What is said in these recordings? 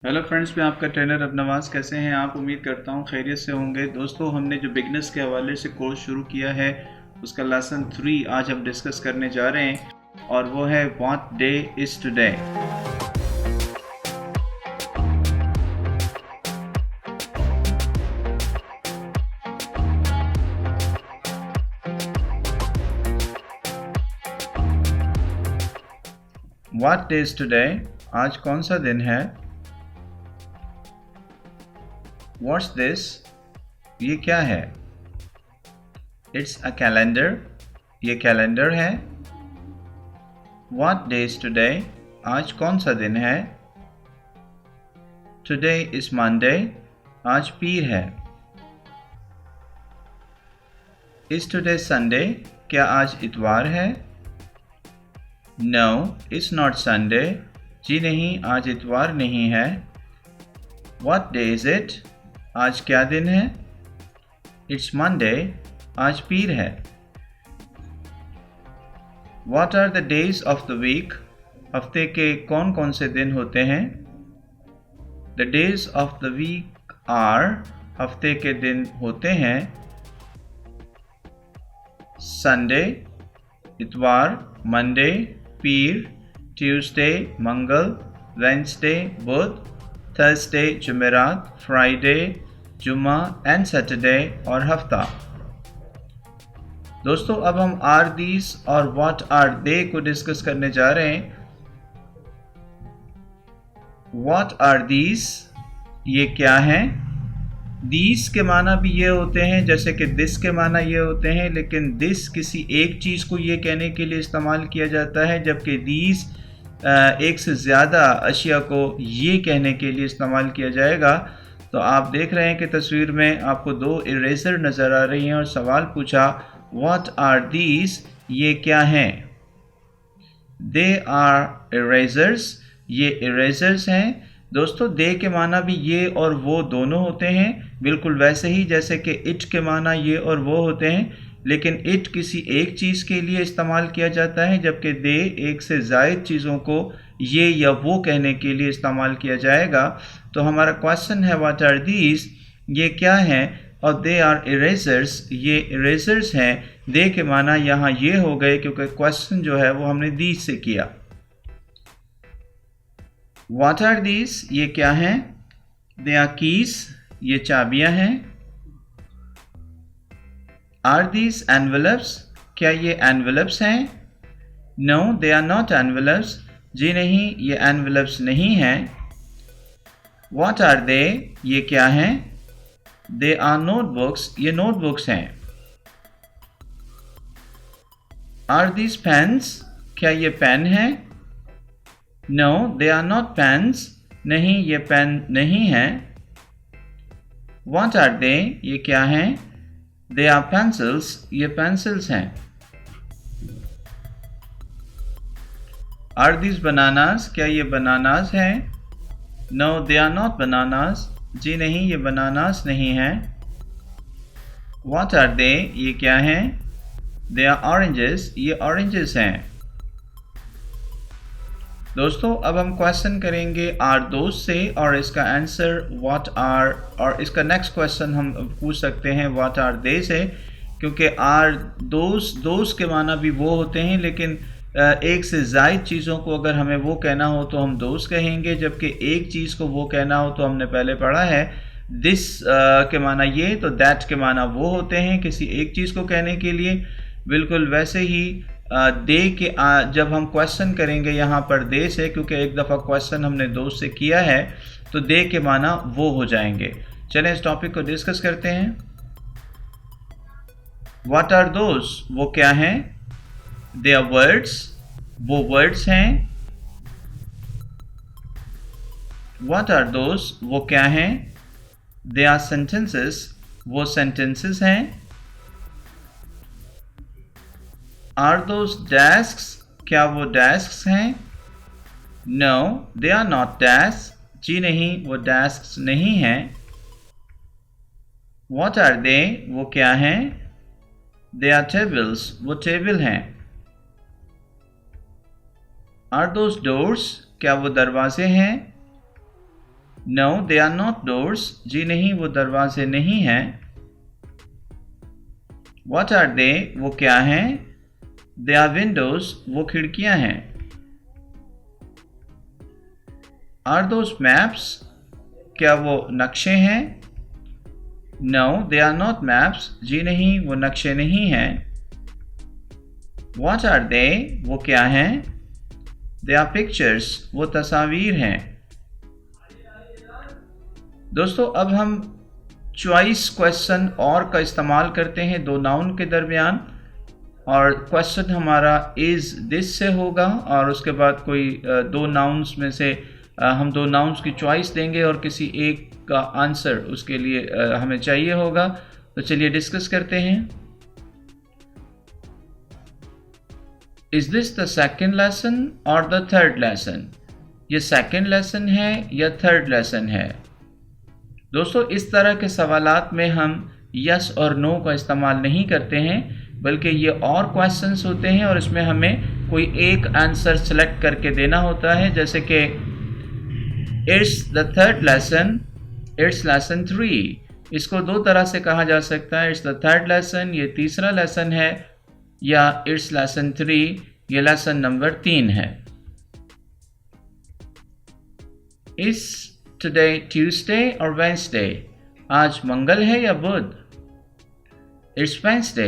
Hello friends, मैं आपका trainer अबनवास। कैसे हैं आप? उम्मीद करता हूं खैरियत से होंगे। दोस्तों, हमने जो बिगनर्स के हवाले से कोर्स शुरू किया है उसका लेसन 3 आज हम डिस्कस करने जा रहे हैं और वो है what day is today. What day is today? आज कौन सा दिन है? What's this? ये क्या है? It's a calendar. ये कैलेंडर है। What day is today? आज कौन सा दिन है? Today is Monday. आज पीर है। Is today Sunday? क्या आज इतवार है? No, it's not Sunday. जी नहीं, आज इतवार नहीं है। What day is it? आज क्या दिन है? It's Monday. आज पीर है। What are the days of the week? हफ्ते के कौन कौन से दिन होते हैं? The days of the week are हफ्ते के दिन होते हैं Sunday इतवार, Monday पीर, ट्यूसडे मंगल, वेंसडे बुध, थर्सडे जुमेरात, फ्राइडे जुमा एंड सैटरडे और हफ्ता। दोस्तों, अब हम आर दीस और व्हाट आर दे को डिस्कस करने जा रहे हैं। What are these? ये क्या है? दीस के माना भी ये होते हैं जैसे कि दिस के माना ये होते हैं, लेकिन दिस किसी एक चीज़ को ये कहने के लिए इस्तेमाल किया जाता है, जबकि दीस एक से ज़्यादा अशिया को ये कहने के लिए इस्तेमाल किया जाएगा। तो आप देख रहे हैं कि तस्वीर में आपको दो इरेज़र नज़र आ रही हैं और सवाल पूछा व्हाट आर दीस? ये क्या हैं? They are erasers. ये इरेज़र्स हैं। दोस्तों, दे के माना भी ये और वो दोनों होते हैं, बिल्कुल वैसे ही जैसे कि इट के माना ये और वो होते हैं, लेकिन इट किसी एक चीज़ के लिए इस्तेमाल किया जाता है, जबकि दे एक से ज़ायद चीज़ों को ये या वो कहने के लिए इस्तेमाल किया जाएगा। तो हमारा क्वेश्चन है व्हाट आर दीज? ये क्या हैं? और दे आर इरेज़र्स। ये इरेज़र्स हैं। दे के माना यहाँ ये हो गए क्योंकि क्वेश्चन जो है वो हमने दीज से किया। What are these? ये क्या हैं? They are keys. ये चाबियां हैं। Are these envelopes? क्या ये envelopes हैं? No, they are not envelopes. जी नहीं, ये envelopes नहीं हैं। What are they? ये क्या हैं? They are notebooks. ये notebooks हैं। Are these pens? क्या ये पेन हैं? No, they are not pens. नहीं, ये पेन नहीं है। What are they? ये क्या हैं? They are pencils. ये पेंसिल्स हैं। Are these bananas? क्या ये बनानास हैं? No, they are not bananas. जी नहीं, ये बनानास नहीं हैं। What are they? ये क्या हैं? They are oranges. ये oranges हैं। दोस्तों, अब हम क्वेश्चन करेंगे आर दोस्त से और इसका आंसर व्हाट आर, और इसका नेक्स्ट क्वेश्चन हम पूछ सकते हैं व्हाट आर दे से, क्योंकि आर दोस्त के माना भी वो होते हैं, लेकिन एक से ज़ायद चीज़ों को अगर हमें वो कहना हो तो हम दोस्त कहेंगे, जबकि एक चीज़ को वो कहना हो तो हमने पहले पढ़ा है दिस के माना ये, तो दैट के माना वो होते हैं किसी एक चीज़ को कहने के लिए। बिल्कुल वैसे ही दे के जब हम क्वेश्चन करेंगे यहाँ पर दे से, क्योंकि एक दफ़ा क्वेश्चन हमने दोस्त से किया है, तो दे के माना वो हो जाएंगे। चलें इस टॉपिक को डिस्कस करते हैं। What are those? वो क्या हैं? They are words. वो वर्ड्स हैं। What are those? वो क्या हैं? They are sentences. वो सेंटेंसेस हैं। Are those desks? क्या वो desks हैं? No, they are not desks. जी नहीं, वो desks नहीं हैं। What are they? वो क्या हैं? They are tables. वो टेबल हैं। Are those doors? क्या वो दरवाजे हैं? No, they are not doors. जी नहीं, वो दरवाजे नहीं हैं. What are they? वो क्या हैं? They are windows. वो खिड़कियां हैं. Are those maps? क्या वो नक्शे हैं? No, they are not maps. जी नहीं, वो नक्शे नहीं हैं. What are they? वो क्या हैं? They are pictures. वो तस्वीर हैं. दोस्तों, अब हम चॉइस क्वेश्चन और का इस्तेमाल करते हैं दो नाउन के दरमियान, और क्वेश्चन हमारा इज़ दिस से होगा, और उसके बाद कोई दो नाउन्स में से हम दो नाउन्स की चॉइस देंगे और किसी एक का आंसर उसके लिए हमें चाहिए होगा. तो चलिए डिस्कस करते हैं. Is this the second lesson और द थर्ड लेसन? ये सेकेंड लेसन है या थर्ड लेसन है? दोस्तों, इस तरह के सवालात में हम यस और नो का इस्तेमाल नहीं करते हैं, बल्कि ये और क्वेश्चंस होते हैं और इसमें हमें कोई एक आंसर सेलेक्ट करके देना होता है. जैसे कि it's the third lesson, it's lesson 3. इसको दो तरह से कहा जा सकता है. इट्स द थर्ड लेसन, ये तीसरा लेसन है, या इट्स लेसन 3, ये लेसन नंबर 3 है. इस टुडे ट्यूसडे और वेंसडे? आज मंगल है या बुध? इट्स वेंसडे,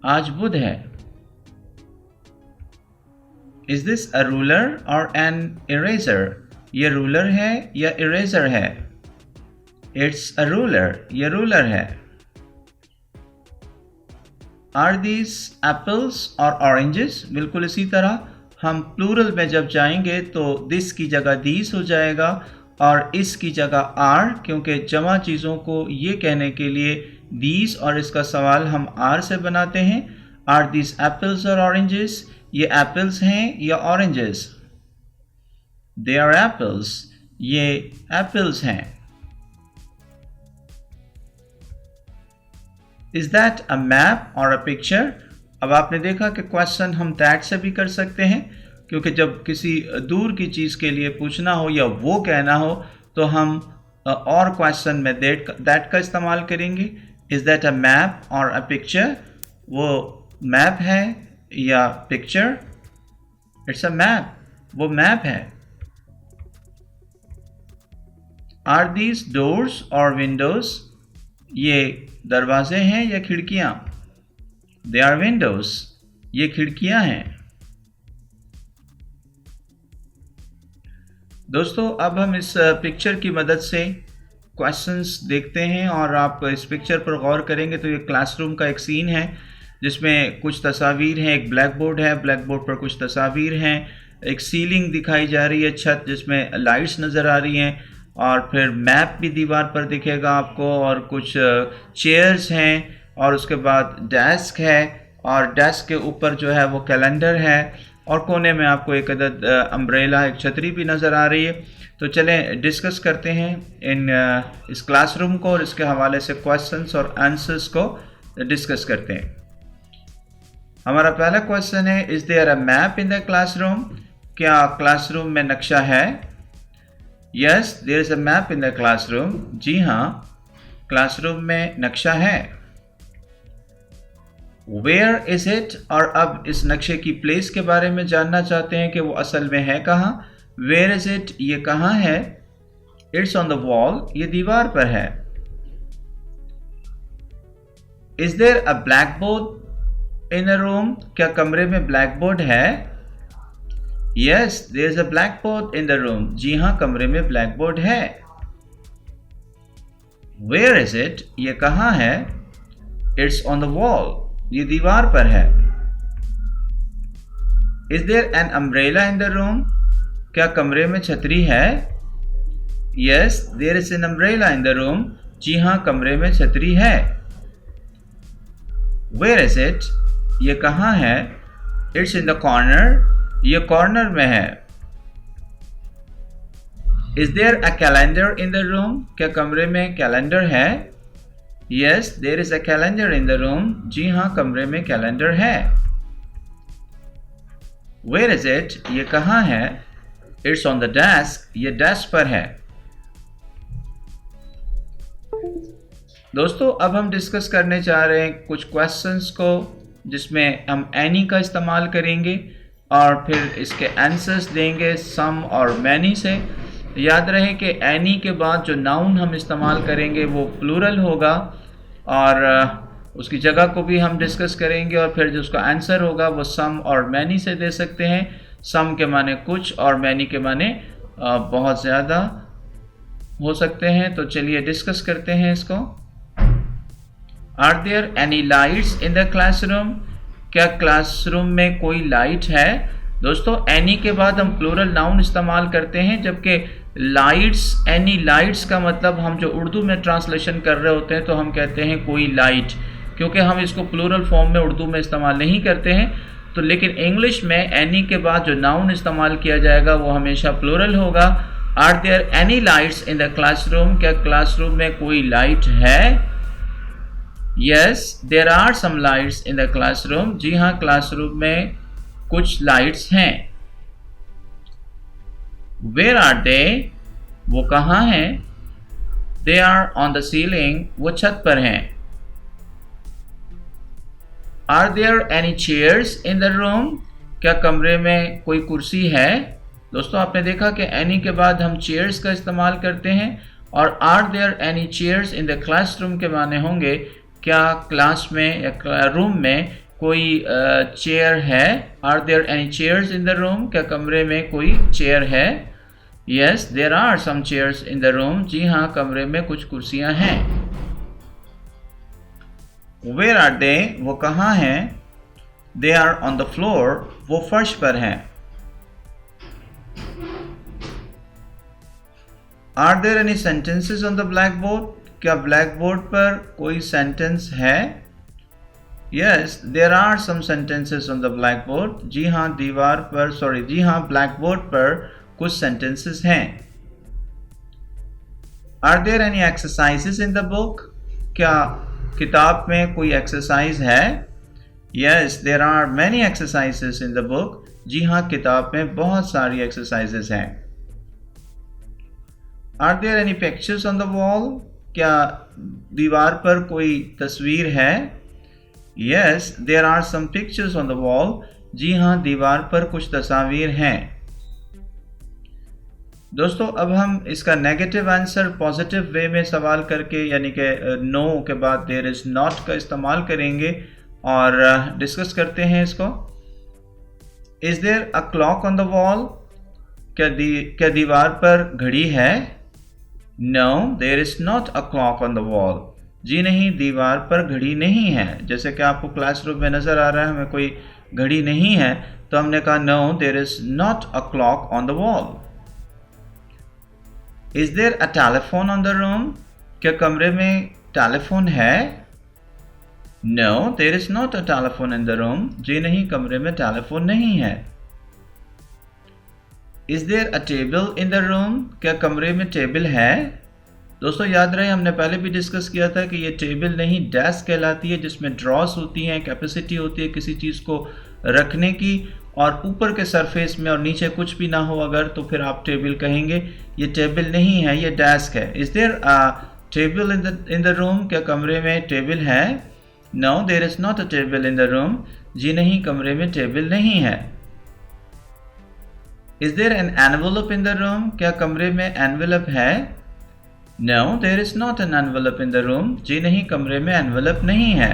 आज बुध है. इज दिस अ रूलर और एन इरेजर? ये रूलर है या इरेजर है? इट्स अ रूलर, ये रूलर है. आर दीज एप्पल्स और ऑरेंजेस? बिल्कुल इसी तरह हम प्लूरल में जब जाएंगे तो दिस की जगह दीज हो जाएगा और इस की जगह आर, क्योंकि जमा चीज़ों को ये कहने के लिए दीज और इसका सवाल हम आर से बनाते हैं. आर दीज एप्पल्स और ऑरेंजेस? ये एप्पल्स हैं या ऑरेंजेस? दे आर एप्पल्स, ये एप्पल्स हैं. इज दैट अ मैप और अ पिक्चर? अब आपने देखा कि क्वेश्चन हम दैट से भी कर सकते हैं, क्योंकि जब किसी दूर की चीज़ के लिए पूछना हो या वो कहना हो तो हम और क्वेश्चन में दैट का इस्तेमाल करेंगे. इज़ दैट अ मैप और अ पिक्चर? वो मैप है या पिक्चर? इट्स अ मैप, वो मैप है. आर दीज डोर्स और विंडोज? ये दरवाजे हैं या खिड़कियाँ? दे आर विंडोज, ये खिड़कियाँ हैं. दोस्तों, अब हम इस पिक्चर की मदद से क्वेश्चंस देखते हैं, और आप इस पिक्चर पर गौर करेंगे तो ये क्लासरूम का एक सीन है जिसमें कुछ तस्वीर हैं. एक ब्लैक बोर्ड है, ब्लैक बोर्ड पर कुछ तस्वीर हैं. एक सीलिंग दिखाई जा रही है, छत जिसमें लाइट्स नज़र आ रही हैं, और फिर मैप भी दीवार पर दिखेगा आपको, और कुछ चेयर्स हैं, और उसके बाद डेस्क है, और डेस्क के ऊपर जो है वो कैलेंडर है, और कोने में आपको एक अदद अम्ब्रेला, एक छतरी भी नज़र आ रही है. तो चलें डिस्कस करते हैं इस क्लासरूम को, और इसके हवाले से क्वेश्चंस और आंसर्स को डिस्कस करते हैं. हमारा पहला क्वेश्चन है, is there a map in the classroom? क्या क्लासरूम में नक्शा है? Yes, there is a map in the classroom. जी हाँ, क्लासरूम में नक्शा है. Where is it? और अब इस नक्शे की प्लेस के बारे में जानना चाहते हैं कि वो असल में है कहाँ. Where is it? ये कहाँ है? इट्स ऑन द वॉल, ये दीवार पर है. Is there a black board in a room? क्या कमरे में ब्लैक बोर्ड है? Yes, there is a black board in the room. जी हाँ, कमरे में ब्लैक बोर्ड है. Where is it? ये कहाँ है? इट्स ऑन द वॉल, ये दीवार पर है. Is there an umbrella in the room? क्या कमरे में छतरी है? Yes, there is an umbrella in the room. जी हाँ, कमरे में छतरी है. Where is it? ये कहाँ है? इट्स इन द कॉर्नर, ये कॉर्नर में है. Is there a calendar in the room? क्या कमरे में कैलेंडर है? Yes, there is a calendar in the room. जी हाँ, कमरे में कैलेंडर है. Where is it? ये कहाँ है? इट्स ऑन द डेस्क, ये डेस्क पर है. दोस्तों अब हम डिस्कस करने जा रहे हैं कुछ क्वेश्चंस को जिसमें हम एनी का इस्तेमाल करेंगे और फिर इसके आंसर्स देंगे सम और मैनी से। याद रहे कि एनी के बाद जो नाउन हम इस्तेमाल करेंगे वो प्लूरल होगा और उसकी जगह को भी हम डिस्कस करेंगे और फिर जो उसका आंसर होगा वो सम और मैनी से दे सकते हैं। सम के माने कुछ और मैनी के माने बहुत ज़्यादा हो सकते हैं। तो चलिए डिस्कस करते हैं इसको। Are there any lights in the classroom? क्या क्लासरूम में कोई लाइट है? दोस्तों एनी के बाद हम प्लूरल नाउन इस्तेमाल करते हैं, जबकि लाइट्स, एनी लाइट्स का मतलब हम जो उर्दू में ट्रांसलेशन कर रहे होते हैं तो हम कहते हैं कोई लाइट, क्योंकि हम इसको प्लूरल फॉर्म में उर्दू में इस्तेमाल नहीं करते हैं। तो लेकिन इंग्लिश में एनी के बाद जो नाउन इस्तेमाल किया जाएगा वो हमेशा प्लूरल होगा। Are there any lights in the classroom? क्या क्लासरूम में कोई लाइट है? Yes there are some lights in the classroom. जी हाँ, क्लासरूम में कुछ लाइट्स हैं। Where are they? वो कहाँ हैं? They are on the ceiling. वो छत पर हैं। Are there any chairs in the room? क्या कमरे में कोई कुर्सी है? दोस्तों आपने देखा कि एनी के बाद हम चेयर्स का इस्तेमाल करते हैं और are there any chairs in the classroom के माने होंगे क्या क्लास में या रूम में कोई चेयर है? Are there any chairs in the room? क्या कमरे में कोई चेयर है? Yes there are some chairs in the room. जी हाँ, कमरे में कुछ कुर्सियां हैं। Where are they? वो कहाँ हैं? They are on the floor. वो फर्श पर हैं। Are there any sentences on the black board? क्या ब्लैक बोर्ड पर कोई सेंटेंस है? Yes there are some sentences on the black board. जी हाँ, ब्लैक बोर्ड पर कुछ सेंटेंसेस हैं। Are there any exercises in the book? क्या किताब में कोई एक्सरसाइज है? Yes there are many exercises in the book. जी हाँ, किताब में बहुत सारी एक्सरसाइजेस हैं। Are there any pictures on the wall? क्या दीवार पर कोई तस्वीर है? Yes there are some pictures on the wall. जी हाँ, दीवार पर कुछ तस्वीर हैं। दोस्तों अब हम इसका नेगेटिव आंसर पॉजिटिव वे में सवाल करके, यानी कि नो के बाद देयर इज नॉट का इस्तेमाल करेंगे और डिस्कस करते हैं इसको। Is there a clock on the wall? क्या दीवार पर घड़ी है? No there is not a clock on the wall. जी नहीं, दीवार पर घड़ी नहीं है। जैसे कि आपको क्लासरूम में नज़र आ रहा है हमें कोई घड़ी नहीं है, तो हमने कहा no there is not a clock on the wall. Is there a telephone on the room? क्या कमरे में टेलीफोन है? No there is not a telephone in the room. जी नहीं, कमरे में टेलीफोन नहीं है। Is there a table in the room? क्या कमरे में टेबल है? दोस्तों याद रहे हमने पहले भी डिस्कस किया था कि ये टेबल नहीं डेस्क कहलाती है, जिसमें ड्रॉस होती हैं, कैपेसिटी होती है किसी चीज़ को रखने की, और ऊपर के सरफेस में और नीचे कुछ भी ना हो अगर, तो फिर आप टेबल कहेंगे। ये टेबल नहीं है, ये डेस्क है। Is there a table in the room? क्या कमरे में टेबल है? No there is not a table in the room. जी नहीं, कमरे में टेबल नहीं है। Is there an envelope in the room? क्या कमरे में एनवेलप है? No there is not an envelope in the room. जी नहीं, कमरे में एनवेलप नहीं है।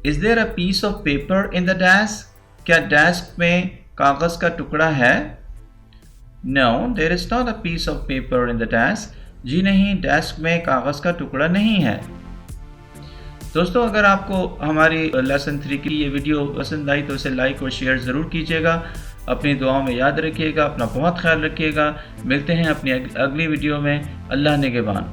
Is there a piece of paper in the desk? क्या डेस्क में कागज का टुकड़ा है? No there is not a piece of paper in the desk. जी नहीं, डेस्क में कागज का टुकड़ा नहीं है। दोस्तों अगर आपको हमारी लेसन 3 की ये वीडियो पसंद आई तो इसे लाइक और शेयर ज़रूर कीजिएगा। अपनी दुआओं में याद रखिएगा, अपना बहुत ख्याल रखिएगा। मिलते हैं अपनी अगली वीडियो में। अल्लाह निगहबान।